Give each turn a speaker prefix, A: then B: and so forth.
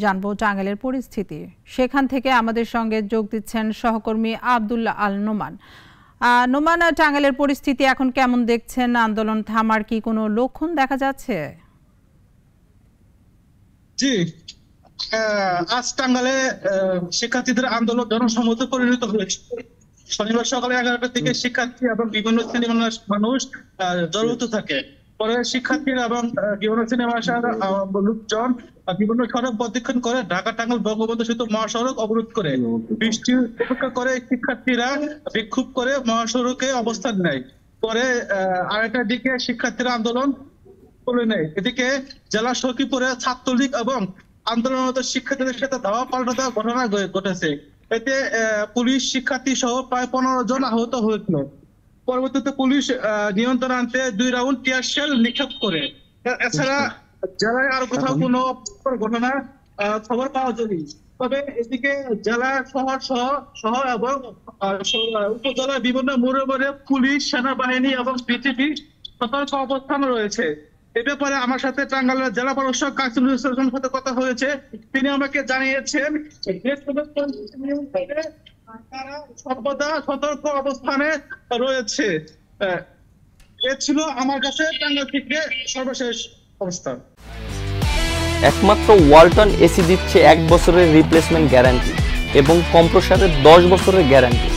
A: জানবো টাঙ্গাইলের পরিস্থিতি। সেখান থেকে আমাদের সঙ্গে যোগ দিচ্ছেন সহকর্মী আব্দুল্লাহ আল নোমান। নোমান, টাঙ্গাইলের পরিস্থিতি এখন কেমন দেখছেন? আন্দোলন থামার কি কোনো লক্ষণ দেখা যাচ্ছে?
B: জি, আজ টাঙ্গাইলে শিক্ষার্থীদের আন্দোলন জনসমুদ্রে পরিণত হয়েছে। শনিবার সকালে 11টার দিকে শিক্ষার্থী এবং বিভিন্ন শ্রেণীর মানুষ জড়ো হতে থাকে। পরে শিক্ষার্থীরা এবং বিভিন্ন শ্রেণীর ভাষার লোকজন বিভিন্ন সড়ক প্রদক্ষিণ করে ঢাকা টাঙ্গাইল বঙ্গবন্ধু সেতু মহাসড়ক অবরোধ করে বৃষ্টি উপেক্ষা করে শিক্ষার্থীরা বিক্ষোভ করে মহাসড়কে অবস্থান নেয়। পরে আড়াইটার দিকে শিক্ষার্থীরা আন্দোলন তুলে নেয়। এদিকে জেলা সখীপুরে ছাত্রলীগ এবং আন্দোলনরত শিক্ষার্থীদের সাথে ধাওয়া পাল্টা দেওয়ার ঘটনা ঘটেছে। এতে পুলিশ শিক্ষার্থী সহ প্রায় 15 জন আহত হয়েছিল। পরবর্তীতে পুলিশ নিয়ন্ত্রণ আনতে 2 রাউন্ড টিয়ার শেল নিক্ষেপ করে। এছাড়া জেলায় আর কোথাও কোনো ঘটনা খবর পাওয়া যায়নি। তবে এদিকে জেলা শহর এবং উপজেলার বিভিন্ন মোড়ে মোড়ে পুলিশ, সেনাবাহিনী এবং বিজিবি সতর্ক অবস্থানে রয়েছে। এ ব্যাপারে আমার সাথে টাঙ্গাইলের জেলা প্রশাসক কাসিমুল ইসলামের সাথে কথা হয়েছে। তিনি আমাকে জানিয়েছেন তারা সর্বদা সতর্ক অবস্থানে রয়েছে। এ ছিল আমার কাছে টাঙ্গাইল থেকে সর্বশেষ অবস্থা।
C: একমাত্র ওয়ালটন এসি দিচ্ছে 1 বছরের রিপ্লেসমেন্ট গ্যারান্টি এবং কম্প্রেসরের 10 বছরের গ্যারান্টি।